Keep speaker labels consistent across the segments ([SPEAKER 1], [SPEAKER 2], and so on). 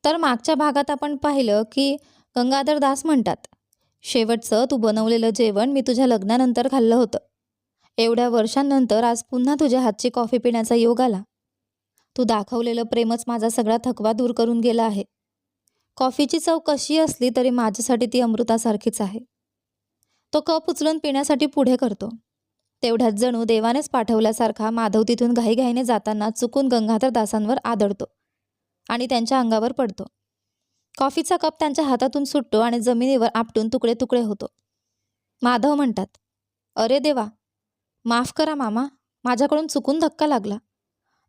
[SPEAKER 1] तर मागच्या भागात आपण पाहिलं की गंगाधर दास म्हणतात, शेवटचं तू बनवलेलं जेवण मी तुझ्या लग्नानंतर खाल्लं होतं. एवढ्या वर्षांनंतर आज पुन्हा तुझ्या हातची कॉफी पिण्याचा योग आला. तू दाखवलेलं प्रेमच माझा सगळा थकवा दूर करून गेला आहे. कॉफीची चव कशी असली तरी माझ्यासाठी ती अमृतासारखीच आहे. तो कप उचलून पिण्यासाठी पुढे करतो. तेवढ्यात जणू देवानेच पाठवल्यासारखा माधव तिथून घाईघाईने जाताना चुकून गंगाधर दासांवर आदळतो आणि त्यांच्या अंगावर पडतो. कॉफीचा कप त्यांच्या हातातून सुटतो आणि जमिनीवर आपटून तुकडे तुकडे होतो. माधव म्हणतात, अरे देवा, माफ करा मामा, माझ्याकडून चुकून धक्का लागला.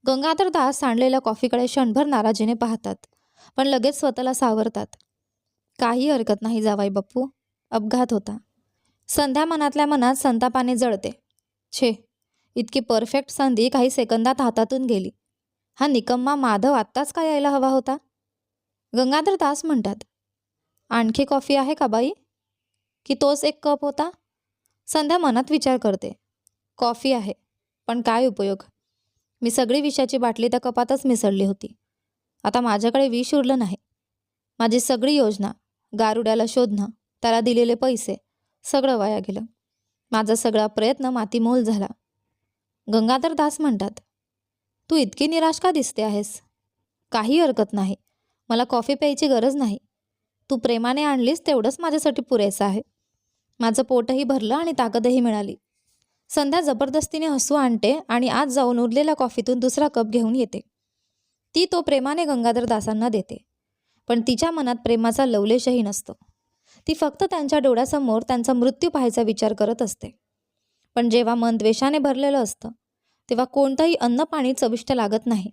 [SPEAKER 1] गंगाधर दास सांडलेल्या कॉफीकडे क्षणभर नाराजीने पाहतात, पण लगेच स्वतःला सावरतात. काही हरकत नाही जावाई बाप्पू, अपघात होता. संध्या मनातल्या मनात संतापाने जळते. छे, इतकी परफेक्ट संधी काही सेकंदात हातातून गेली. हा निकम्मा माधव आत्ताच का यायला हवा होता? गंगाधर दास म्हणतात, आणखी कॉफी आहे का बाई? की तोच एक कप होता? संध्या मनात विचार करते. कॉफी आहे, पण काय उपयोग? मी सगळी विषाची बाटली त्या कपातच मिसळली होती. आता माझ्याकडे विष उरलं नाही. माझी सगळी योजना, गारुड्याला शोधणं, त्याला दिलेले पैसे, सगळं वाया गेलं. माझा सगळा प्रयत्न मातीमोल झाला. गंगाधर दास म्हणतात, तू इतकी निराश का दिसते आहेस? काही हरकत नाही, मला कॉफी प्यायची गरज नाही. तू प्रेमाने आणलीस तेवढंच माझ्यासाठी पुरेसं आहे. माझं पोटही भरलं आणि ताकदही मिळाली. संध्या जबरदस्तीने हसू आणते आणि आज जाऊन उरलेल्या कॉफीतून दुसरा कप घेऊन येते. ती तो प्रेमाने गंगाधर दासांना देते, पण तिच्या मनात प्रेमाचा लवलेशही नसतो. ती फक्त त्यांच्या डोळ्यासमोर त्यांचा मृत्यू पाहायचा विचार करत असते. पण जेव्हा मन द्वेषाने भरलेलं असतं तेव्हा कोणतंही अन्न पाणी चविष्ट लागत नाही.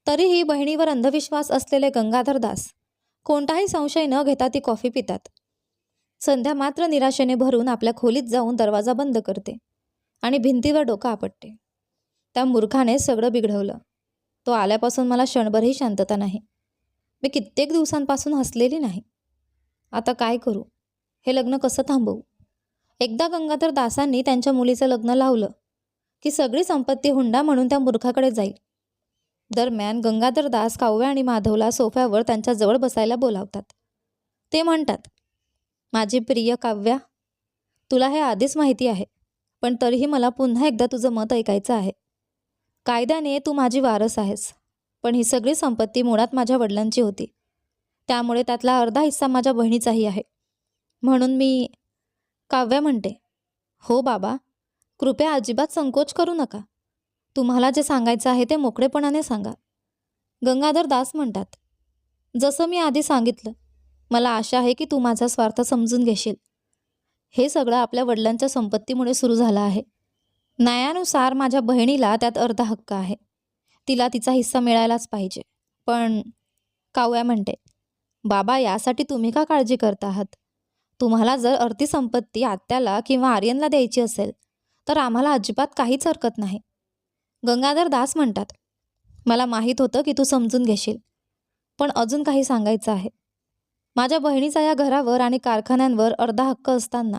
[SPEAKER 1] तरीही बहिणीवर अंधविश्वास असलेले गंगाधर दास कोणताही संशय न घेता ती कॉफी पितात. संध्या मात्र निराशेने भरून आपल्या खोलीत जाऊन दरवाजा बंद करते आणि भिंतीवर डोकं आपटते. त्या मूर्खाने सगळं बिघडवलं. तो आल्यापासून मला क्षणभरही शांतता नाही. मी कित्येक दिवसांपासून हसलेली नाही. आता काय करू? हे लग्न कसं थांबवू? एकदा गंगाधर दासांनी त्यांच्या मुलीचं लग्न लावलं की सगळी संपत्ती हुंडा म्हणून त्या मूर्खाकडे जाईल. दरम्यान गंगाधर दास काव्या आणि माधवला सोफ्यावर त्यांच्या जवळ बसायला बोलावतात. ते म्हणतात, माझी प्रिय काव्या, तुला हे आधीच माहिती आहे, पण तरीही मला पुन्हा एकदा तुझं मत ऐकायचं आहे. कायद्याने तू माझी वारस आहेस, पण ही सगळी संपत्ती मुळात माझ्या वडिलांची होती. त्यामुळे त्यातला अर्धा हिस्सा माझ्या बहिणीचाही आहे. म्हणून मी... काव्या म्हणते, हो बाबा, कृपया अजिबात संकोच करू नका. तुम्हाला जे सांगायचं आहे ते मोकळेपणाने सांगा. गंगाधर दास म्हणतात, जसं मी आधी सांगितलं, मला आशा आहे की तू माझा स्वार्थ समजून घेशील. हे सगळं आपल्या वडिलांच्या संपत्तीमुळे सुरू झालं आहे. न्यायानुसार माझ्या बहिणीला त्यात अर्धा हक्क आहे. तिला तिचा हिस्सा मिळायलाच पाहिजे. पण काव्या म्हणते, बाबा, यासाठी तुम्ही का काळजी करता आहात? तुम्हाला जर अर्धी संपत्ती आत्याला किंवा आर्यनला द्यायची असेल तर आम्हाला अजिबात काहीच हरकत नाही. गंगाधर दास म्हणतात, मला माहीत होतं की तू समजून घेशील, पण अजून काही सांगायचं आहे. माझ्या बहिणीचा या घरावर आणि कारखान्यांवर अर्धा हक्क असताना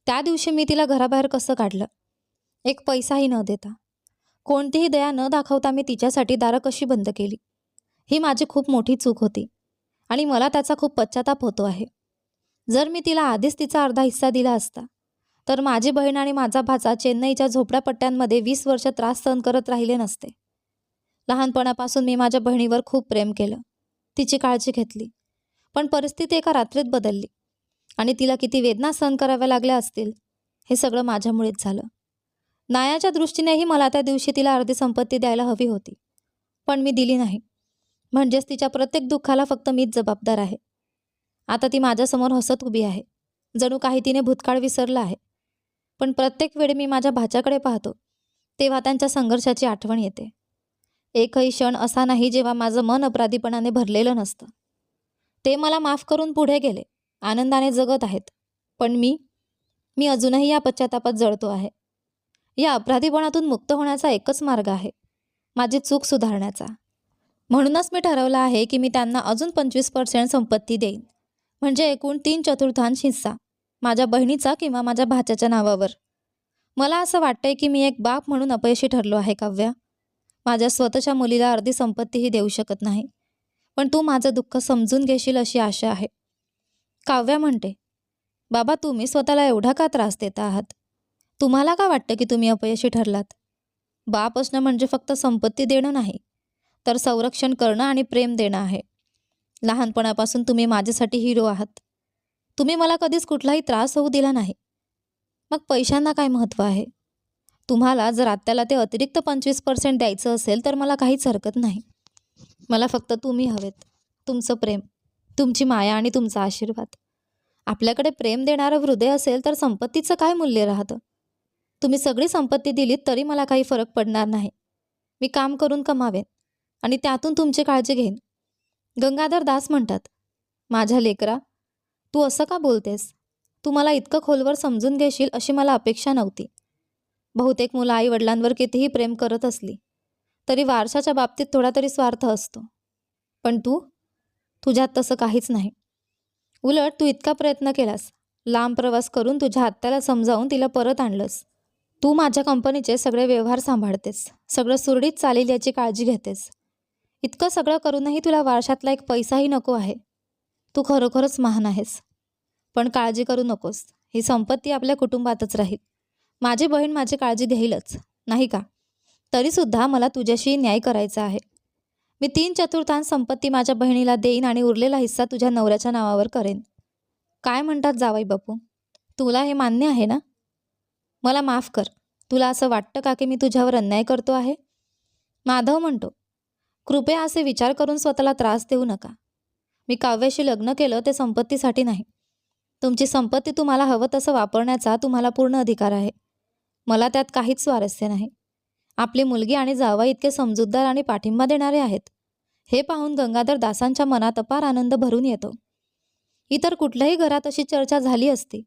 [SPEAKER 1] त्या दिवशी मी तिला घराबाहेर कसं काढलं? एक पैसाही न देता, कोणतीही दया न दाखवता मी तिच्यासाठी दारं कशी बंद केली? ही माझी खूप मोठी चूक होती आणि मला त्याचा खूप पश्चाताप होतो आहे. जर मी तिला आधीच तिचा अर्धा हिस्सा दिला असता तर माझी बहीण आणि माझा भाचा चेन्नईच्या झोपड्यापट्ट्यांमध्ये 20 वर्ष त्रास सहन करत राहिले नसते. लहानपणापासून मी माझ्या बहिणीवर खूप प्रेम केलं, तिची काळजी घेतली, पण परिस्थिती एका रात्रीत बदलली आणि तिला किती वेदना सहन कराव्या लागल्या असतील हे सगळं माझ्यामुळेच झालं. न्यायाच्या दृष्टीनेही मला त्या दिवशी तिला अर्धी संपत्ती द्यायला हवी होती, पण मी दिली नाही. म्हणजेच तिच्या प्रत्येक दुःखाला फक्त मीच जबाबदार आहे. आता ती माझ्यासमोर हसत उभी आहे, जणू काही तिने भूतकाळ विसरला आहे. पण प्रत्येक वेळी मी माझ्या भाच्याकडे पाहतो तेव्हा त्यांच्या संघर्षाची आठवण येते. एकही क्षण असा नाही जेव्हा माझं मन अपराधीपणाने भरलेलं नसतं. ते मला माफ करून पुढे गेले, आनंदाने जगत आहेत. पण मी अजूनही या पश्चातापात जळतो आहे. या अपराधीपणातून मुक्त होण्याचा एकच मार्ग आहे, माझी चूक सुधारण्याचा. म्हणूनच मी ठरवलं आहे की मी त्यांना अजून 25% संपत्ती देईन, म्हणजे एकूण 3/4 हिस्सा माझ्या बहिणीचा किंवा माझ्या भाच्याच्या नावावर. मला असं वाटतंय की मी एक बाप म्हणून अपयशी ठरलो आहे काव्या. माझ्या स्वतःच्या मुलीला अर्धी संपत्तीही देऊ शकत नाही, पण तू माझं दुःख समजून घेशील अशी आशा आहे. काव्या म्हणते, बाबा तुम्ही स्वतःला एवढा का त्रास देता आहात? तुम्हाला का वाटतं की तुम्ही अपयशी ठरलात? बाप असणं म्हणजे फक्त संपत्ती देणं नाही, तर संरक्षण करणं आणि प्रेम देणं आहे. लहानपणापासून तुम्ही माझ्यासाठी हिरो आहात. तुम्ही मला कधीच कुठलाही त्रास होऊ दिला नाही. मग पैशांना काय महत्त्व आहे? तुम्हाला जर आत्याला ते अतिरिक्त 25% द्यायचं असेल तर मला काहीच हरकत नाही. मला फक्त तुम्ही हवेत. तुमचं प्रेम, तुमची माया आणि तुमचा आशीर्वाद. आपल्याकडे प्रेम देणारं हृदय असेल तर संपत्तीचं काय मूल्य राहतं? तुम्ही सगळी संपत्ती दिलीत तरी मला काही फरक पडणार नाही. मी काम करून कमावेन आणि त्यातून तुमची काळजी घेईन. गंगाधर दास म्हणतात, माझ्या लेकरा, तू असं का बोलतेस? तू मला इतकं खोलवर समजून घेशील अशी मला अपेक्षा नव्हती. बहुतेक मुलं आई वडिलांवर कितीही प्रेम करत असली तरी वारशाच्या बाबतीत थोडा तरी स्वार्थ असतो. पण तुझ्यात तसं काहीच नाही. उलट तू इतका प्रयत्न केलास, लांब प्रवास करून तुझ्या आत्याला समजावून तिला परत आणलंस. तू माझ्या कंपनीचे सगळे व्यवहार सांभाळतेस, सगळं सुरळीत चालेल याची काळजी घेतेस. इतकं सगळं करूनही तुला वारशातला एक पैसाही नको आहे. तू खरोखरच महान आहेस. पण काळजी करू नकोस, ही संपत्ती आपल्या कुटुंबातच राहील. माझी बहीण माझी काळजी घेईलच, नाही का? तरीसुद्धा मला तुझ्याशी न्याय करायचा आहे. मी 3/4 संपत्ती माझ्या बहिणीला देईन आणि उरलेला हिस्सा तुझ्या नवऱ्याच्या नावावर करेन. काय म्हणतात जावई बापू, तुला हे मान्य आहे ना? मला माफ कर. तुला असं वाटतं का की मी तुझ्यावर अन्याय करतो आहे? माधव म्हणतो, कृपया असे विचार करून स्वतःला त्रास देऊ नका. मी काव्याशी लग्न केलं ते संपत्तीसाठी नाही. तुमची संपत्ती तुम्हाला हवं तसं वापरण्याचा तुम्हाला पूर्ण अधिकार आहे. मला त्यात काहीच स्वारस्य नाही. आपली मुलगी आणि जावई इतके समजूतदार आणि पाठिंबा देणारे आहेत, हे पाहून गंगाधर दासांच्या मनात अपार आनंद भरून येतो. इतर कुठल्याही घरात अशी चर्चा झाली असती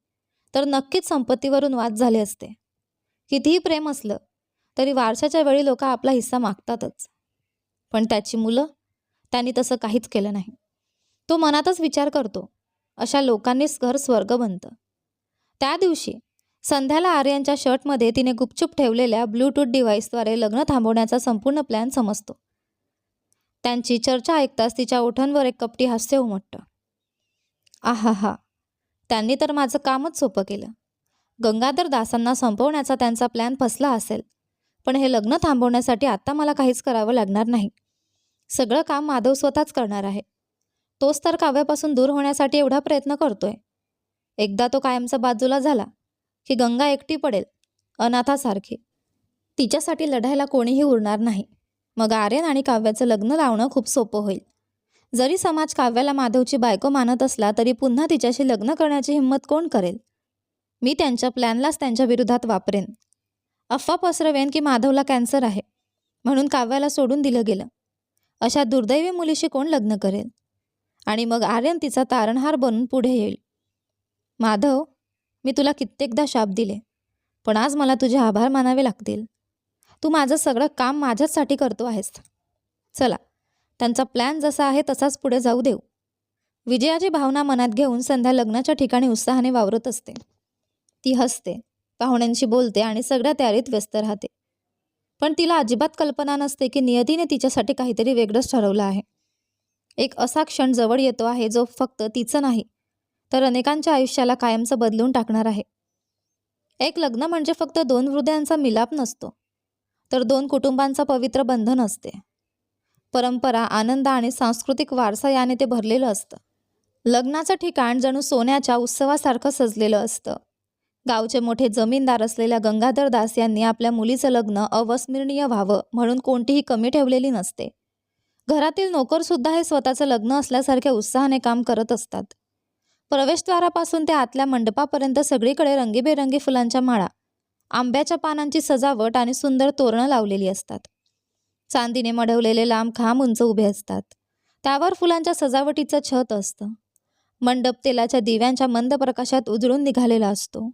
[SPEAKER 1] तर नक्कीच संपत्तीवरून वाद झाले असते. कितीही प्रेम असलं तरी वारशाच्या वेळी लोक आपला हिस्सा मागतातच. पण त्याची मुलं, त्यांनी तसं काहीच केलं नाही. तो मनातच विचार करतो, अशा लोकांनीच घर स्वर्ग बनतं. त्या दिवशी संध्याला आर्यनच्या शर्टमध्ये तिने गुपचूप ठेवलेल्या ब्लूटूथ डिव्हाइसद्वारे लग्न थांबवण्याचा संपूर्ण प्लॅन समजतो. त्यांची चर्चा ऐकताच तिच्या ओठांवर एक कपटी हास्य उमटतं. आहाहा, त्यांनी तर माझं कामच सोपं केलं. गंगाधर दासांना संपवण्याचा त्यांचा प्लॅन फसला असेल, पण हे लग्न थांबवण्यासाठी आता मला काहीच करावं लागणार नाही. सगळं काम माधव स्वतःच करणार आहे. तोच तर काव्यापासून दूर होण्यासाठी एवढा प्रयत्न करतोय. एकदा तो कायमचा बाजूला झाला की गंगा एकटी पडेल, अनाथासारखी. तिच्यासाठी लढायला कोणीही उरणार नाही. मग आर्यन आणि काव्याचं लग्न लावणं खूप सोपं होईल. जरी समाज काव्याला माधवची बायको मानत असला तरी पुन्हा तिच्याशी लग्न करण्याची हिंमत कोण करेल? मी त्यांच्या प्लॅनलाच त्यांच्या विरोधात वापरेन. अफवा पसरवेन की माधवला कॅन्सर आहे म्हणून काव्याला सोडून दिलं गेलं. अशा दुर्दैवी मुलीशी कोण लग्न करेल? आणि मग आर्यन तिचा तारणहार बनून पुढे येईल. माधव, मी तुला कित्येकदा शाप दिले, पण आज मला तुझे आभार मानावे लागतील. तू माझं सगळं काम माझ्याचसाठी करतो आहेस. चला, त्यांचा प्लॅन जसा आहे तसाच पुढे जाऊ देऊ. विजयाची भावना मनात घेऊन संध्या लग्नाच्या ठिकाणी उत्साहाने वावरत असते. ती हसते, पाहुण्यांशी बोलते आणि सगळ्या तयारीत व्यस्त राहते. पण तिला अजिबात कल्पना नसते की नियतीने तिच्यासाठी काहीतरी वेगळंच ठरवलं आहे. एक असा क्षण जवळ येतो आहे जो फक्त तिचं नाही तर अनेकांच्या आयुष्याला कायमचं बदलून टाकणार आहे. एक लग्न म्हणजे फक्त 2 हृदयांचा मिलाप नसतो, तर 2 कुटुंबांचा पवित्र बंधन असते. परंपरा, आनंद आणि सांस्कृतिक वारसा याने ते भरलेलं असतं. लग्नाचं ठिकाण जणू सोन्याच्या उत्सवासारखं सजलेलं असतं. गावचे मोठे जमीनदार असलेल्या गंगाधर दास यांनी आपल्या मुलीचं लग्न अविस्मरणीय व्हावं म्हणून कोणतीही कमी ठेवलेली नसते. घरातील नोकरसुद्धा हे स्वतःचं लग्न असल्यासारख्या उत्साहाने काम करत असतात. प्रवेशद्वारापासून ते आतल्या मंडपापर्यंत सगळीकडे रंगीबेरंगी फुलांच्या माळा, आंब्याच्या पानांची सजावट आणि सुंदर तोरणं लावलेली असतात. चांदीने मढवलेले लांब खांब उंच उभे असतात. त्यावर फुलांच्या सजावटीचं छत असतं. मंडप तेलाच्या दिव्यांच्या मंद प्रकाशात उजळून निघालेला असतो.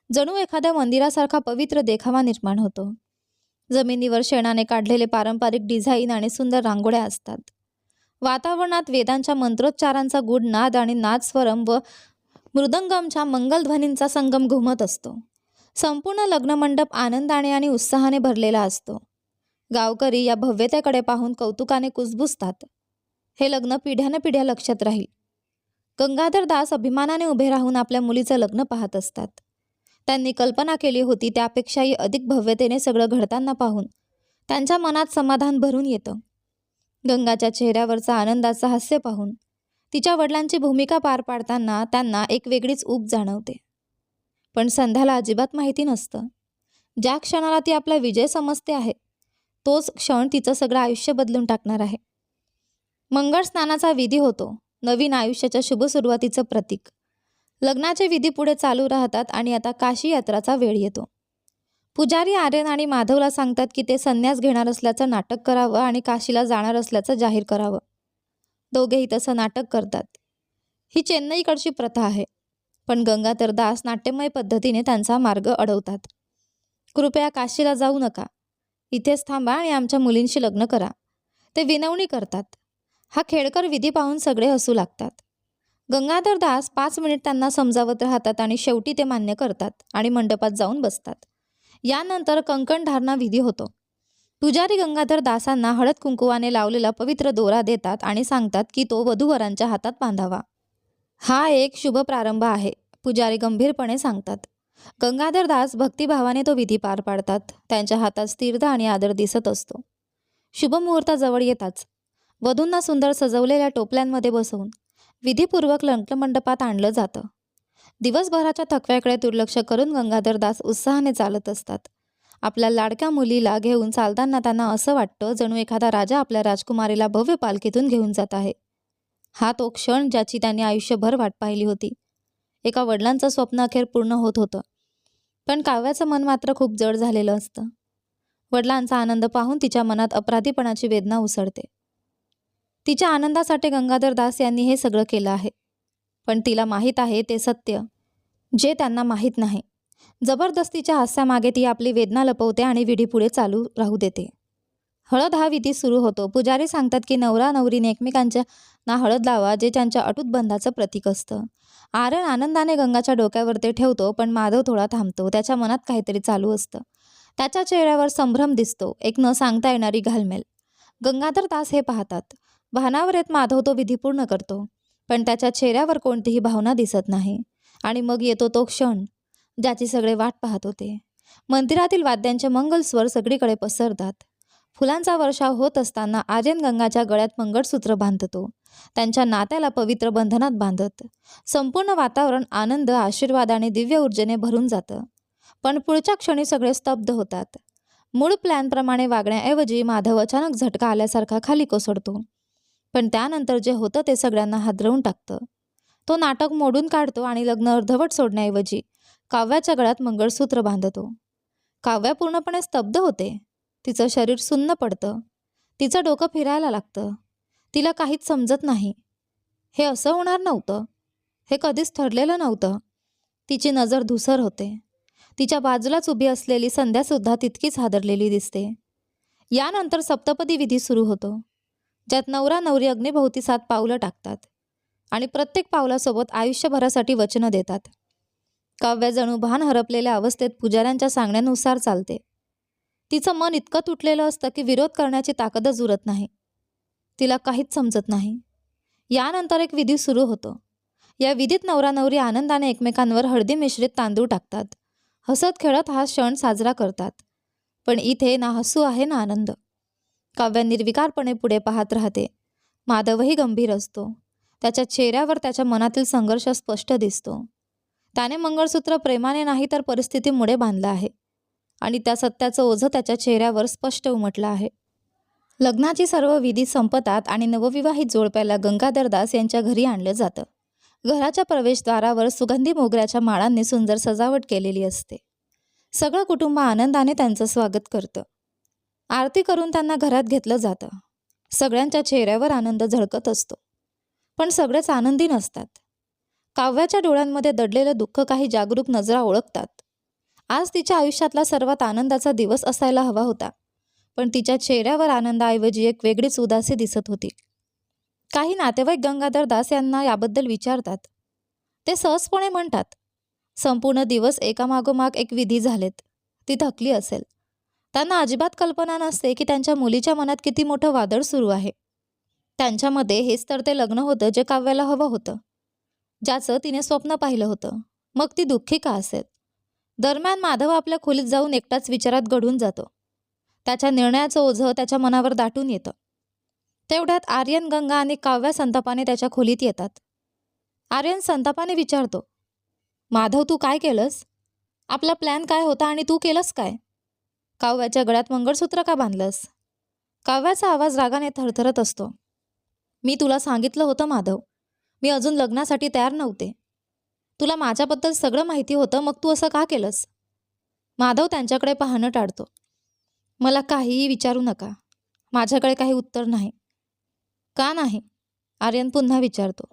[SPEAKER 1] जणू एखाद्या मंदिरासारखा पवित्र देखावा निर्माण होतो. जमिनीवर शेणाने काढलेले पारंपरिक डिझाईन आणि सुंदर रांगोळ्या असतात. वातावरणात वेदांच्या मंत्रोच्चारांचा गूढ नाद आणि नादस्वरम व मृदंगमच्या मंगलध्वनींचा संगम घुमत असतो. संपूर्ण लग्नमंडप आनंदाने आणि उत्साहाने भरलेला असतो. गावकरी या भव्यतेकडे पाहून कौतुकाने कुजबुजतात. हे लग्न पिढ्यानपिढ्या लक्षात राहील. गंगाधर दास अभिमानाने उभे राहून आपल्या मुलीचं लग्न पाहत असतात. त्यांनी कल्पना केली होती त्यापेक्षाही अधिक भव्यतेने सगळं घडताना पाहून त्यांच्या मनात समाधान भरून येतं. गंगाच्या चेहऱ्यावरचा आनंदाचं हास्य पाहून तिच्या वडिलांची भूमिका पार पाडताना त्यांना एक वेगळीच ऊब जाणवते. पण संध्याला अजिबात माहिती नसतं, ज्या क्षणाला ती आपला विजय समजते आहे तोच क्षण तिचं सगळं आयुष्य बदलून टाकणार आहे. मंगळ स्नानाचा विधी होतो, नवीन आयुष्याच्या शुभ सुरुवातीचं प्रतीक. लग्नाचे विधी पुढे चालू राहतात आणि आता काशी यात्राचा वेळ येतो. पुजारी आर्यन आणि माधवला सांगतात की ते संन्यास घेणार असल्याचं नाटक करावं आणि काशीला जाणार असल्याचं जाहीर करावं. दोघेही तसं नाटक करतात. ही चेन्नईकडची प्रथा आहे. पण गंगाधर दास नाट्यमय पद्धतीने त्यांचा मार्ग अडवतात. कृपया काशीला जाऊ नका, इथेच थांबा आणि आमच्या मुलींशी लग्न करा, ते विनवणी करतात. हा खेळकर विधी पाहून सगळे हसू लागतात. गंगाधर दास 5 मिनिट त्यांना समजावत राहतात आणि शेवटी ते मान्य करतात आणि मंडपात जाऊन बसतात. यानंतर कंकण धारणा विधी होतो. पुजारी गंगाधर दासांना हळद कुंकुवाने लावलेला पवित्र दोरा देतात आणि सांगतात की तो वधूवरांच्या हातात बांधावा. हा एक शुभ प्रारंभ आहे, पुजारी गंभीरपणे सांगतात. गंगाधर दास भक्तिभावाने तो विधी पार पाडतात. त्यांच्या हातात स्थिरता आणि आदर दिसत असतो. शुभ मुहूर्त जवळ येताच वधूंना सुंदर सजवलेल्या टोपल्यांमध्ये बसवून विधीपूर्वक लग्नमंडपात आणलं जातं. दिवसभराच्या थकव्याकडे दुर्लक्ष करून गंगाधर दास उत्साहाने चालत असतात. आपल्या लाडक्या मुलीला घेऊन चालताना त्यांना असं वाटतं जणू एखादा राजा आपल्या राजकुमारीला भव्य पालखीतून घेऊन जात आहे. हा तो क्षण ज्याची त्यांनी आयुष्यभर वाट पाहिली होती. एका वडिलांचं स्वप्न अखेर पूर्ण होत होतं. पण काव्याचं मन मात्र खूप जड झालेलं असतं. वडिलांचा आनंद पाहून तिच्या मनात अपराधीपणाची वेदना उसळते. तिच्या आनंदासाठी गंगाधर दास यांनी हे सगळं केलं आहे. पण तिला माहीत आहे ते सत्य, जे त्यांना माहीत नाही. जबरदस्तीच्या हास्यामागे ती आपली वेदना लपवते आणि विधी पुढे चालू राहू देते. हळद हा विधी सुरू होतो. पुजारी सांगतात की नवरा नवरीने एकमेकांच्या ना हळद लावा, जे त्यांच्या अटूट बंधाचं प्रतीक असतं. आर्यन आनंदाने गंगाच्या डोक्यावर ते ठेवतो, पण माधव थोडा थांबतो. त्याच्या मनात काहीतरी चालू असतं. त्याच्या चेहऱ्यावर संभ्रम दिसतो, एक न सांगता येणारी घालमेल. गंगाधर दास हे पाहतात. भानावर येत माधव तो विधी पूर्ण करतो, पण त्याच्या चेहऱ्यावर कोणतीही भावना दिसत नाही. आणि मग येतो तो क्षण ज्याची सगळे वाट पाहत होते. मंदिरातील वाद्यांचे मंगलस्वर सगळीकडे पसरतात. फुलांचा वर्षाव होत असताना आर्यन गंगाच्या गळ्यात मंगळसूत्र बांधतो, त्यांच्या नात्याला पवित्र बंधनात बांधत. संपूर्ण वातावरण आनंद, आशीर्वाद आणि दिव्य ऊर्जेने भरून जातं. पण पुढच्या क्षणी सगळे स्तब्ध होतात. मूळ प्लॅनप्रमाणे वागण्याऐवजी माधव अचानक झटका आल्यासारखा खाली कोसळतो. पण त्यानंतर जे होतं ते सगळ्यांना हादरवून टाकतं. तो नाटक मोडून काढतो आणि लग्न अर्धवट सोडण्याऐवजी काव्याच्या गळ्यात मंगळसूत्र बांधतो. काव्या पूर्णपणे स्तब्ध होते. तिचं शरीर सुन्न पडतं. तिचं डोकं फिरायला लागतं. तिला काहीच समजत नाही. हे असं होणार नव्हतं. हे कधीच ठरलेलं नव्हतं. तिची नजर धुसर होते. तिच्या बाजूलाच उभी असलेली संध्यासुद्धा तितकीच हादरलेली दिसते. यानंतर सप्तपदी विधी सुरू होतो, ज्यात नवरा नवरी अग्निभोवती 7 पावलं टाकतात आणि प्रत्येक पावलासोबत आयुष्यभरासाठी वचनं देतात. काव्या जणू भान हरपलेल्या अवस्थेत पुजाऱ्यांच्या सांगण्यानुसार चालते. तिचं मन इतकं तुटलेलं असतं की विरोध करण्याची ताकदच उरत नाही. तिला काहीच समजत नाही. यानंतर एक विधी सुरू होतो. या विधीत नवरा नवरी आनंदाने एकमेकांवर हळदी मिश्रित तांदूळ टाकतात. हसत खेळत हा क्षण साजरा करतात. पण इथे ना हसू आहे ना आनंद. काव्या निर्विकारपणे पुढे पाहत राहते. माधवही गंभीर असतो. त्याच्या चेहऱ्यावर त्याच्या मनातील संघर्ष स्पष्ट दिसतो. त्याने मंगळसूत्र प्रेमाने नाही तर परिस्थितीमुळे बांधलं आहे आणि त्या सत्याचं ओझं त्याच्या चेहऱ्यावर स्पष्ट उमटलं आहे. लग्नाची सर्व विधी संपतात आणि नवविवाहित जोडप्याला गंगाधर दास यांच्या घरी आणलं जातं. घराच्या प्रवेशद्वारावर सुगंधी मोगऱ्याच्या माळांनी सुंदर सजावट केलेली असते. सगळं कुटुंब आनंदाने त्यांचं स्वागत करतं. आरती करून त्यांना घरात घेतलं जातं. सगळ्यांच्या चेहऱ्यावर आनंद झळकत असतो. पण सगळेच आनंदी नसतात. काव्याच्या डोळ्यांमध्ये दडलेलं दुःख काही जागरूक नजरा ओळखतात. आज तिच्या आयुष्यातला सर्वात आनंदाचा दिवस असायला हवा होता, पण तिच्या चेहऱ्यावर आनंदाऐवजी एक वेगळीच उदासी दिसत होती. काही नातेवाईक गंगाधर दास यांना याबद्दल विचारतात. ते सहजपणे म्हणतात, संपूर्ण दिवस एकामागोमाग एक विधी झालेत. ती थकली असेल. त्यांना अजिबात कल्पना नसते की त्यांच्या मुलीच्या मनात किती मोठं वादळ सुरू आहे. त्यांच्यामध्ये हेच तर ते लग्न होतं जे काव्याला हवं होतं, ज्याचं तिने स्वप्न पाहिलं होतं. मग ती दुःखी का असेल? दरम्यान माधव आपल्या खोलीत जाऊन एकटाच विचारात गढून जातो. त्याच्या निर्णयाचं ओझं त्याच्या मनावर दाटून येतं. तेवढ्यात आर्यन, गंगा आणि काव्या संतापाने त्याच्या खोलीत येतात. आर्यन संतापाने विचारतो, माधव तू काय केलंस? आपला प्लॅन काय होता आणि तू केलंस काय? काव्याच्या गळ्यात मंगळसूत्र का बांधलंस? काव्याचा आवाज रागाने थरथरत असतो. मी तुला सांगितलं होतं माधव, मी अजून लग्नासाठी तयार नव्हते. तुला माझ्याबद्दल सगळं माहिती होतं, मग तू असं का केलंस? माधव त्यांच्याकडे पाहणं टाळतो. मला काहीही विचारू नका, माझ्याकडे काही उत्तर नाही. का नाही? आर्यन पुन्हा विचारतो.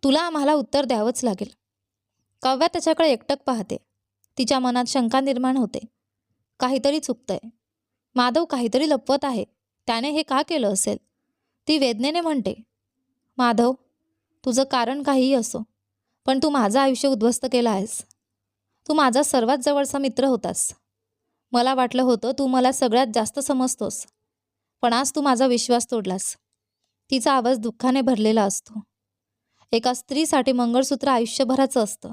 [SPEAKER 1] तुला आम्हाला उत्तर द्यावंच लागेल. काव्या त्याच्याकडे एकटक पाहते. तिच्या मनात शंका निर्माण होते. काहीतरी चुकतंय. माधव काहीतरी लपवत आहे. त्याने हे का केलं असेल? ती वेदनेने म्हणते, माधव तुझं कारण काहीही असो, पण तू माझं आयुष्य उद्ध्वस्त केलं आहेस. तू माझा सर्वात जवळचा मित्र होतास. मला वाटलं होतं तू मला सगळ्यात जास्त समजतोस, पण आज तू माझा विश्वास तोडलास. तिचा आवाज दुःखाने भरलेला असतो. एका स्त्रीसाठी मंगळसूत्र आयुष्यभराचं असतं.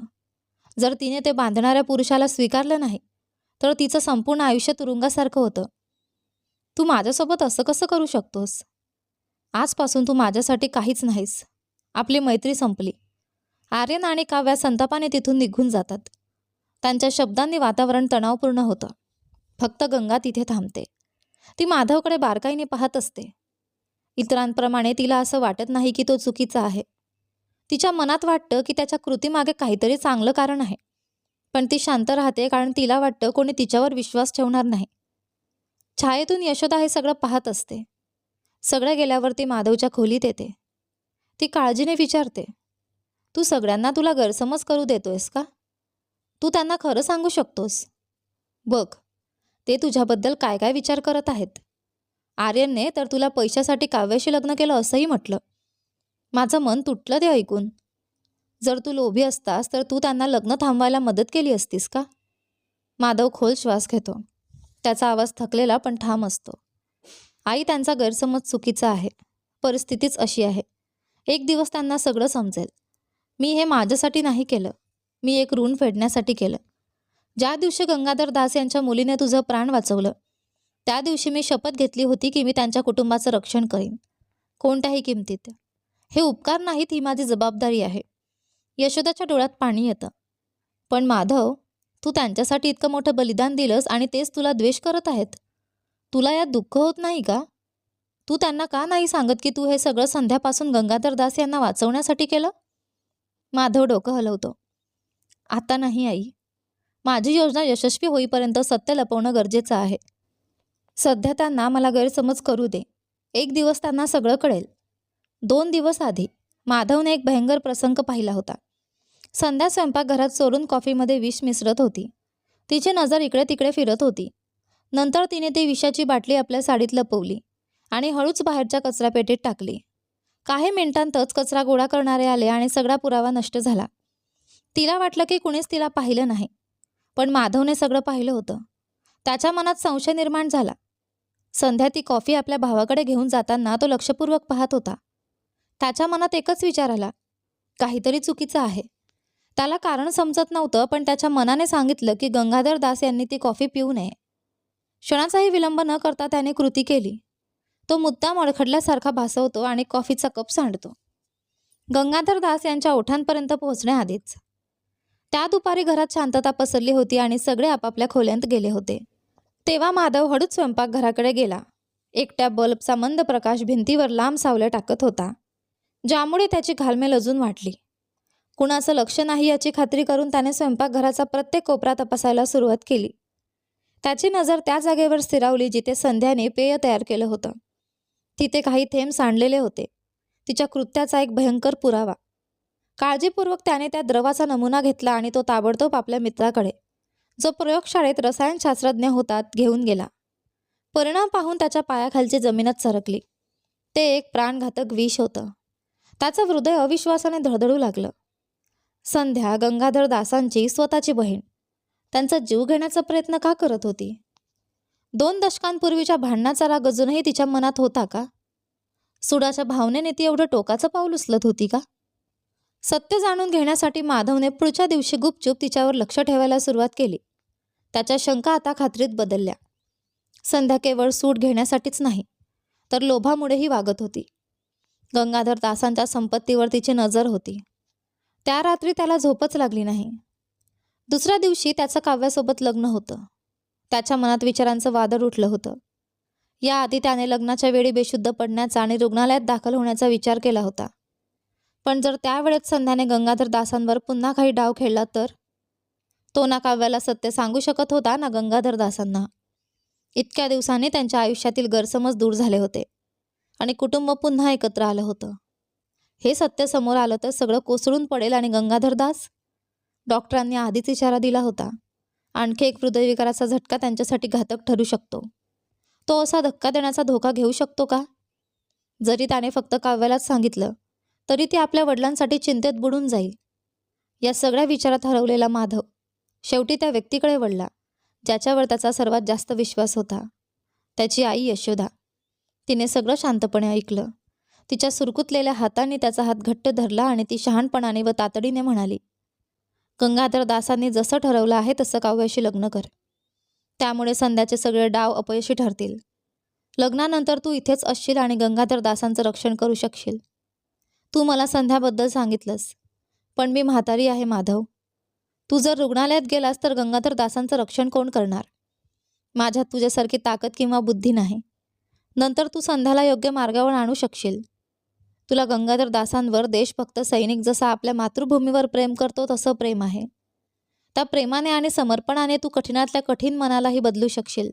[SPEAKER 1] जर तिने ते बांधणाऱ्या पुरुषाला स्वीकारलं नाही, तर तिचं संपूर्ण आयुष्य तुरुंगासारखं होतं. तू माझ्यासोबत असं कसं करू शकतोस? आजपासून तू माझ्यासाठी काहीच नाहीस. आपली मैत्री संपली. आर्यन आणि काव्या संतापाने तिथून निघून जातात. त्यांच्या शब्दांनी वातावरण तणावपूर्ण होतं. फक्त गंगा तिथे थांबते. ती माधवकडे बारकाईने पाहत असते. इतरांप्रमाणे तिला असं वाटत नाही की तो चुकीचा आहे. तिच्या मनात वाटतं की त्याच्या कृतीमागे काहीतरी चांगलं कारण आहे. पण ती शांत राहते कारण तिला वाटतं कोणी तिच्यावर विश्वास ठेवणार नाही. छायेतून यशोदा हे सगळं पाहत असते. सगळं गेल्यावर ती माधवच्या खोलीत येते. ती काळजीने विचारते, तू सगळ्यांना तुला गैरसमज करू देतोयस का? तू त्यांना खरं सांगू शकतोस. बघ, ते तुझ्याबद्दल काय काय विचार करत आहेत. आर्यनने तर तुला पैशासाठी काव्याशी लग्न केलं असंही म्हटलं. माझं मन तुटलं ते ऐकून. जर तू लोभी असतास तर तू त्यांना लग्न थांबवायला मदत केली असतीस का? माधव खोल श्वास घेतो. त्याचा आवाज थकलेला पण ठाम असतो. आई, त्यांचा गैरसमज चुकीचा आहे. परिस्थितीच अशी आहे. एक दिवस त्यांना सगळं समजेल. मी हे माझ्यासाठी नाही केलं. मी एक ऋण फेडण्यासाठी केलं. ज्या दिवशी गंगाधर दास यांच्या मुलीने तुझं प्राण वाचवलं, त्या दिवशी मी शपथ घेतली होती की मी त्यांच्या कुटुंबाचं रक्षण करीन, कोणत्याही किमतीत. हे उपकार नाहीत, ही माझी जबाबदारी आहे. यशोदाच्या डोळ्यात पाणी येतं. पण माधव, तू त्यांच्यासाठी इतकं मोठं बलिदान दिलंस आणि तेच तुला द्वेष करत आहेत. तुला यात दुःख होत नाही का? तू त्यांना का नाही सांगत की तू हे सगळं संध्यापासून गंगाधर दास यांना वाचवण्यासाठी केलं? माधव डोकं हलवतो. आता नाही आई. माझी योजना यशस्वी होईपर्यंत सत्य लपवणं गरजेचं आहे. सध्या त्यांना मला गैरसमज करू दे. एक दिवस त्यांना सगळं कळेल. 2 दिवस आधी माधवने एक भयंकर प्रसंग पाहिला होता. संध्या स्वयंपाकघरात चोरून कॉफीमध्ये विष मिसळत होती. तिची नजर इकडे तिकडे फिरत होती. नंतर तिने ती विषाची बाटली आपल्या साडीत लपवली आणि हळूच बाहेरच्या कचरापेटीत टाकली. काही मिनिटांतच कचरा गोळा करणारे आले आणि सगळा पुरावा नष्ट झाला. तिला वाटलं की कुणीच तिला पाहिलं नाही, पण माधवने सगळं पाहिलं होतं. त्याच्या मनात संशय निर्माण झाला. संध्या ती कॉफी आपल्या भावाकडे घेऊन जाताना तो लक्षपूर्वक पाहत होता. त्याच्या मनात एकच विचार आला, काहीतरी चुकीचं आहे. त्याला कारण समजत नव्हतं, पण त्याच्या मनाने सांगितलं की गंगाधर दास यांनी ती कॉफी पिऊ नये. क्षणाचाही विलंब न करता त्याने कृती केली. तो मुद्दाम अडखडल्यासारखा भासवतो आणि कॉफीचा कप सांडतो. गंगाधर दास यांच्या ओठांपर्यंत पोहोचण्याआधीच. त्या दुपारी घरात शांतता पसरली होती आणि सगळे आपापल्या खोल्यांत गेले होते. तेव्हा माधव हळूच स्वयंपाकघराकडे गेला. एकट्या बल्बचा मंद प्रकाश भिंतीवर लांब सावल्या टाकत होता, ज्यामुळे त्याची घालमेल अजून वाटली. कुणाचं लक्ष नाही याची खात्री करून त्याने स्वयंपाकघराचा प्रत्येक कोपरा तपासायला सुरुवात केली. त्याची नजर त्या जागेवर स्थिरावली जिथे संध्याने पेय तयार केलं होतं. तिथे काही थेंब सांडलेले होते, तिच्या कृत्याचा एक भयंकर पुरावा. काळजीपूर्वक त्याने त्या द्रवाचा नमुना घेतला आणि तो ताबडतोब आपल्या मित्राकडे, जो प्रयोगशाळेत रसायनशास्त्रज्ञ होता, घेऊन गेला. परिणाम पाहून त्याच्या पायाखालची जमीनच सरकली. ते एक प्राणघातक विष होतं. त्याचं हृदय अविश्वासाने धडधडू लागलं. संध्या गंगाधर दासांची स्वतःची बहीण त्यांचा जीव घेण्याचा प्रयत्न का करत होती? 2 दशकांपूर्वीच्या भांडणाचा राग अजूनही तिच्या मनात होता का? सुडाच्या भावनेने ती एवढं टोकाचं पाऊल उचलत होती का? सत्य जाणून घेण्यासाठी माधवने पुढच्या दिवशी गुपचूप तिच्यावर लक्ष ठेवायला सुरुवात केली. त्याच्या शंका आता खात्रीत बदलल्या. संध्या केवळ सूट घेण्यासाठीच नाही, तर लोभामुळेही वागत होती. गंगाधर दासांच्या संपत्तीवर तिची नजर होती. त्या रात्री त्याला झोपच लागली नाही. दुसऱ्या दिवशी त्याचं काव्यासोबत लग्न होतं. त्याच्या मनात विचारांचं वादळ उठलं होतं. याआधी त्याने लग्नाच्या वेळी बेशुद्ध पडण्याचा आणि रुग्णालयात दाखल होण्याचा विचार केला होता. पण जर त्यावेळेस संध्याने गंगाधर दासांवर पुन्हा काही डाव खेळला तर? तो ना काव्याला सत्य सांगू शकत होता ना गंगाधर दासांना. इतक्या दिवसांनी त्यांच्या आयुष्यातील गैरसमज दूर झाले होते आणि कुटुंब पुन्हा एकत्र आलं होतं. हे सत्य समोर आलं तर सगळं कोसळून पडेल आणि गंगाधर दास? डॉक्टरांनी आधीच इशारा दिला होता. आणखी एक हृदयविकाराचा झटका त्यांच्यासाठी घातक ठरू शकतो. तो असा धक्का देण्याचा धोका घेऊ शकतो का? जरी त्याने फक्त काव्यालाच सांगितलं तरी ती आपल्या वडिलांसाठी चिंतेत बुडून जाईल. या सगळ्या विचारात हरवलेला माधव शेवटी त्या व्यक्तीकडे वळला ज्याच्यावर त्याचा सर्वात जास्त विश्वास होता. त्याची आई यशोदा. तिने सगळं शांतपणे ऐकलं. तिच्या सुरकुतलेल्या हातांनी त्याचा हात घट्ट धरला आणि ती शहाणपणाने व तातडीने म्हणाली, गंगाधर दासांनी जसं ठरवलं आहे तसं काव्याशी लग्न कर. त्यामुळे संध्याचे सगळे डाव अपयशी ठरतील. लग्नानंतर तू इथेच असशील आणि गंगाधर दासांचं रक्षण करू शकशील. तू मला संध्याबद्दल सांगितलंस, पण मी म्हातारी आहे माधव. तू जर रुग्णालयात गेलास तर गंगाधर दासांचं रक्षण कोण करणार? माझ्यात तुझ्यासारखी ताकद किंवा बुद्धी नाही. नंतर तू संध्याला योग्य मार्गावर आणू शकशील. तुला गंगाधर दासांवर देशभक्त सैनिक जसा आपल्या मातृभूमीवर प्रेम करतो तसं प्रेम आहे. त्या प्रेमाने आणि समर्पणाने तू कठीणातल्या कठीण मनालाही बदलू शकशील.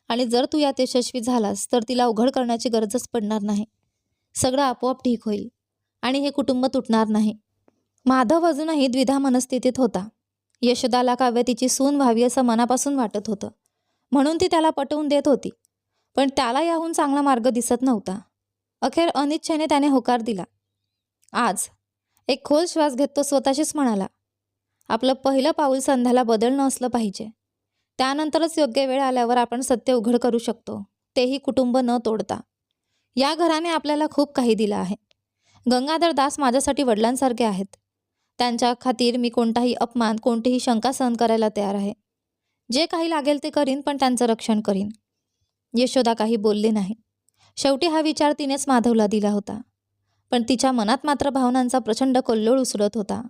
[SPEAKER 1] आणि जर तू यात यशस्वी झालास तर तिला उघड करण्याची गरजच पडणार नाही. सगळं आपोआप ठीक होईल आणि हे कुटुंब तुटणार नाही. माधव अजूनही द्विधा मनस्थितीत होता. यशोदाला काव्य तिची सून व्हावी असं मनापासून वाटत होतं, म्हणून ती त्याला पटवून देत होती. पण त्याला याहून चांगला मार्ग दिसत नव्हता. अखेर अनिच्छेने त्याने होकार दिला. आज एक खोल श्वास घेत तो स्वतःशीच म्हणाला, आपलं पहिलं पाऊल संध्याला बदलणं असलं पाहिजे. त्यानंतरच योग्य वेळ आल्यावर आपण सत्य उघड करू शकतो, तेही कुटुंब न तोडता. या घराने आपल्याला खूप काही दिलं आहे. गंगाधर दास माझ्यासाठी वडिलांसारखे आहेत. त्यांच्या खातीर मी कोणताही अपमान, कोणतीही शंका सहन करायला तयार आहे. जे काही लागेल ते करीन, पण त्यांचं रक्षण करीन. यशोदा काही बोलली नाही. शेवटी हा विचार तिनेच माधवला दिला होता. पण तिच्या मनात मात्र भावनांचा प्रचंड कल्लोळ उसळत होता.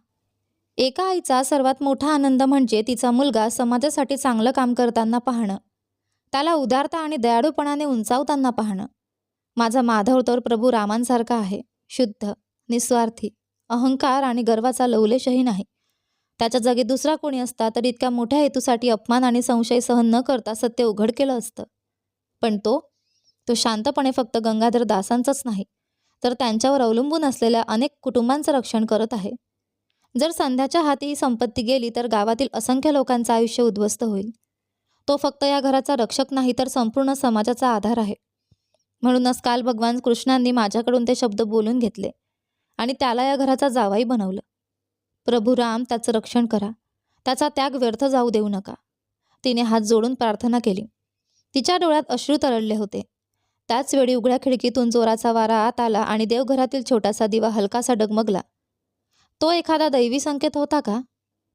[SPEAKER 1] एका आईचा सर्वात मोठा आनंद म्हणजे तिचा मुलगा समाजासाठी चांगलं काम करताना पाहणं, त्याला उदारता आणि दयाळूपणाने उंचावताना पाहणं. माझा माधव तर प्रभू रामांसारखा आहे, शुद्ध, निस्वार्थी, अहंकार आणि गर्वाचा लवलेशही नाही. त्याच्या जागी दुसरा कोणी असता तर इतक्या मोठ्या हेतूसाठी अपमान आणि संशय सहन न करता सत्य उघड केलं असतं. पण तो शांतपणे फक्त गंगाधर दासांचंच नाही, तर त्यांच्यावर अवलंबून असलेल्या अनेक कुटुंबांचं रक्षण करत आहे. जर संध्याच्या हाती ही संपत्ती गेली तर गावातील असंख्य लोकांचं आयुष्य उद्ध्वस्त होईल. तो फक्त या घराचा रक्षक नाही, तर संपूर्ण समाजाचा आधार आहे. म्हणूनच काल भगवान कृष्णांनी माझ्याकडून ते शब्द बोलून घेतले आणि त्याला या घराचा जावाई बनवलं. प्रभू राम, त्याचं रक्षण करा. त्याचा त्याग व्यर्थ जाऊ देऊ नका. तिने हात जोडून प्रार्थना केली. तिच्या डोळ्यात अश्रू तरळले होते. त्याच वेळी उघड्या खिडकीतून जोराचा वारा आत आला आणि देवघरातील छोटासा दिवा हलकासा डगमगला. तो एखादा दैवी संकेत होता का?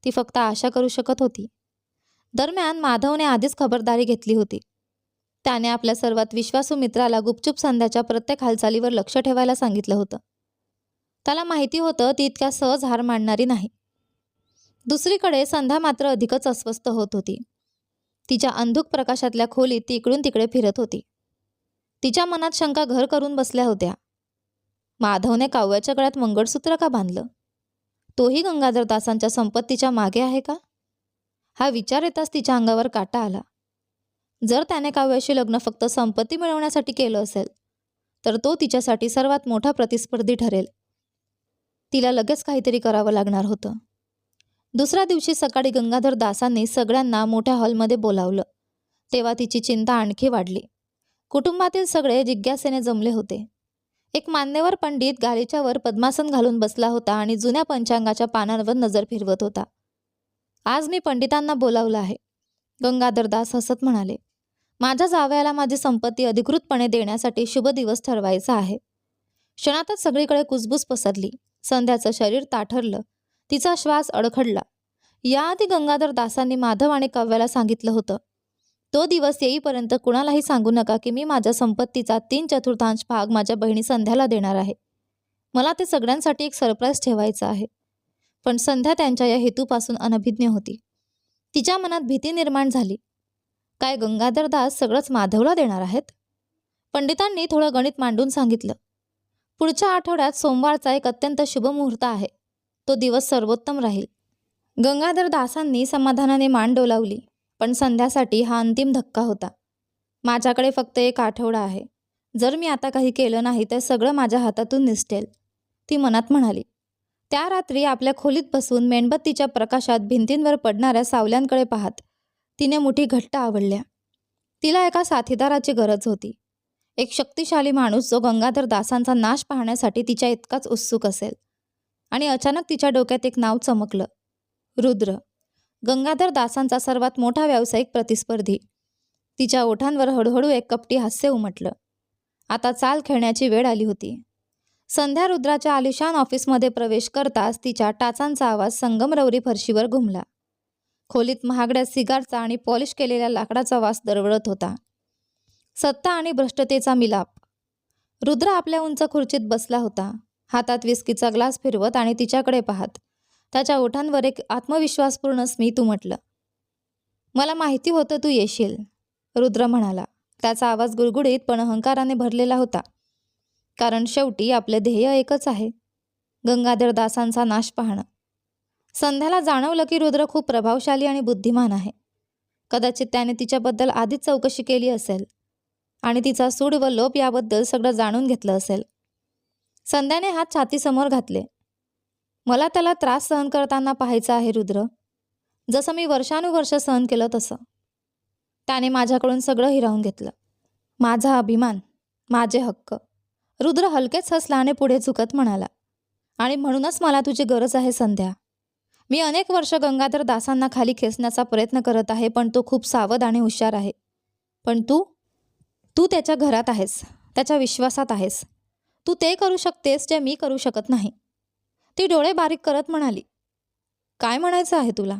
[SPEAKER 1] ती फक्त आशा करू शकत होती. दरम्यान माधवने आधीच खबरदारी घेतली होती. त्याने आपल्या सर्वात विश्वासू मित्राला गुपचूप संध्याच्या प्रत्येक हालचालीवर लक्ष ठेवायला सांगितलं होतं. त्याला माहिती होतं ती इतक्या सहज हार मानणारी नाही. दुसरीकडे संध्या मात्र अधिकच अस्वस्थ होत होती. तिच्या अंधुक प्रकाशातल्या खोलीत ती इकडून तिकडे फिरत होती. तिच्या मनात शंका घर करून बसल्या होत्या. माधवने काव्याच्या गळ्यात मंगळसूत्र का बांधलं? तोही गंगाधर दासांच्या संपत्तीच्या मागे आहे का? हा विचार येताच तिच्या अंगावर काटा आला. जर त्याने काव्याशी लग्न फक्त संपत्ती मिळवण्यासाठी केलं असेल तर तो तिच्यासाठी सर्वात मोठा प्रतिस्पर्धी ठरेल. तिला लगेच काहीतरी करावं लागणार होतं. दुसऱ्या दिवशी सकाळी गंगाधर दासांनी सगळ्यांना मोठ्या हॉलमध्ये बोलावलं. तेव्हा तिची चिंता आणखी वाढली. कुटुंबातील सगळे जिज्ञासेने जमले होते. एक मान्यवर पंडित गालीच्या वर पद्मासन घालून बसला होता आणि जुन्या पंचांगाच्या पानांवर नजर फिरवत होता. आज मी पंडितांना बोलावलं आहे, गंगाधर दास हसत म्हणाले. माझ्या जावयाला माझी संपत्ती अधिकृतपणे देण्यासाठी शुभ दिवस ठरवायचा आहे. क्षणातच सगळीकडे कुजबूज पसरली. संध्याचं शरीर ताठरलं. तिचा श्वास अडखडला. याआधी गंगाधर दासांनी माधव आणि काव्याला सांगितलं होतं, तो दिवस येईपर्यंत कुणालाही सांगू नका की मी माझ्या संपत्तीचा 3/4 भाग माझ्या बहिणी संध्याला देणार आहे. मला ते सगळ्यांसाठी एक सरप्राईज ठेवायचं आहे. पण संध्या त्यांच्या या हेतूपासून अनभिज्ञ होती. तिच्या मनात भीती निर्माण झाली. काय गंगाधर दास सगळंच माधवला देणार आहेत? पंडितांनी थोडं गणित मांडून सांगितलं, पुढच्या आठवड्यात सोमवारचा एक अत्यंत शुभ मुहूर्त आहे. तो दिवस सर्वोत्तम राहील. गंगाधर दासांनी समाधानाने मान डोलावली. पण संध्यासाठी हा अंतिम धक्का होता. माझ्याकडे फक्त एक आठवडा आहे. जर मी आता काही केलं नाही तर सगळं माझ्या हातातून निसटेल, ती मनात म्हणाली. त्या रात्री आपल्या खोलीत बसून मेणबत्तीच्या प्रकाशात भिंतींवर पडणाऱ्या सावल्यांकडे पाहत तिने मुठी घट्ट आवडल्या. तिला एका साथीदाराची गरज होती. एक शक्तिशाली माणूस जो गंगाधर दासांचा नाश पाहण्यासाठी तिच्या इतकाच उत्सुक असेल. आणि अचानक तिच्या डोक्यात एक नाव चमकलं. रुद्र. गंगाधर दासांचा सर्वात मोठा व्यावसायिक प्रतिस्पर्धी. तिच्या ओठांवर हळूहळू एक कपटी हास्य उमटलं. आता चाल खेळण्याची वेळ आली होती. संध्या रुद्राच्या आलिशान ऑफिसमध्ये प्रवेश करताच तिच्या टाचांचा आवाज संगमरवरी फरशीवर घुमला. खोलीत महागड्या सिगारचा आणि पॉलिश केलेल्या लाकडाचा वास दरवळत होता. सत्ता आणि भ्रष्टतेचा मिलाप. रुद्र आपल्या उंच खुर्चीत बसला होता, हातात विस्कीचा ग्लास फिरवत आणि तिच्याकडे पाहत. त्याच्या ओठांवर एक आत्मविश्वासपूर्ण स्मित उमटलं. मला माहिती होतं तू येशील, रुद्र म्हणाला. त्याचा आवाज गुळगुळीत पण अहंकाराने भरलेला होता. कारण शेवटी आपले ध्येय एकच आहे, गंगाधर दासांचा नाश पाहणं. संध्याला जाणवलं की रुद्र खूप प्रभावशाली आणि बुद्धिमान आहे. कदाचित त्याने तिच्याबद्दल आधीच चौकशी केली असेल आणि तिचा सूड व लोभ याबद्दल सगळं जाणून घेतलं असेल. संध्याने हात छातीसमोर घातले. मला त्याला त्रास सहन करताना पाहायचं आहे रुद्र, जसं मी वर्षानुवर्ष सहन केलं तसं. त्याने माझ्याकडून सगळं हिरावून घेतलं, माझा अभिमान, माझे हक्क. रुद्र हलकेच हसला आणि पुढे झुकत म्हणाला, आणि म्हणूनच मला तुझी गरज आहे संध्या. मी अनेक वर्ष गंगाधर दासांना खाली खेचण्याचा प्रयत्न करत आहे, पण तो खूप सावध आणि हुशार आहे. पण तू त्याच्या घरात आहेस, त्याच्या विश्वासात आहेस. तू ते करू शकतेस जे मी करू शकत नाही. ती डोळे बारीक करत म्हणाली, काय म्हणायचं आहे तुला?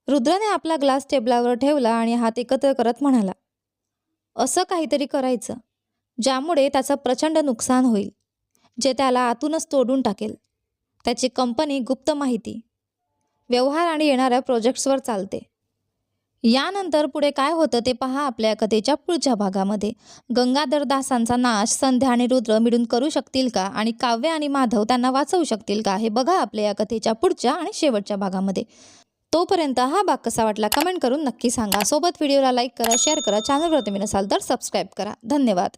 [SPEAKER 1] रुद्रने आपला ग्लास टेबलावर ठेवला आणि हात एकत्र करत म्हणाला, असं काहीतरी करायचं ज्यामुळे त्याचं प्रचंड नुकसान होईल, जे त्याला आतूनच तोडून टाकेल. त्याची कंपनी गुप्त माहिती, व्यवहार आणि येणाऱ्या प्रोजेक्ट्सवर चालते. यानंतर पुढे काय होतं ते पहा आपल्या कथेच्या पुढच्या भागामध्ये. गंगाधर दासांचा नाश संध्या आणि रुद्र मिळून करू शकतील का, आणि काव्य आणि माधव त्यांना वाचवू शकतील का, हे बघा आपल्या या कथेच्या पुढच्या आणि शेवटच्या भागामध्ये. तोपर्यंत हा भाग कसा वाटला कमेंट करून नक्की सांगा. सोबत व्हिडिओला लाईक करा, शेअर करा. चॅनलवर तुम्ही नसाल तर सबस्क्राईब करा. धन्यवाद.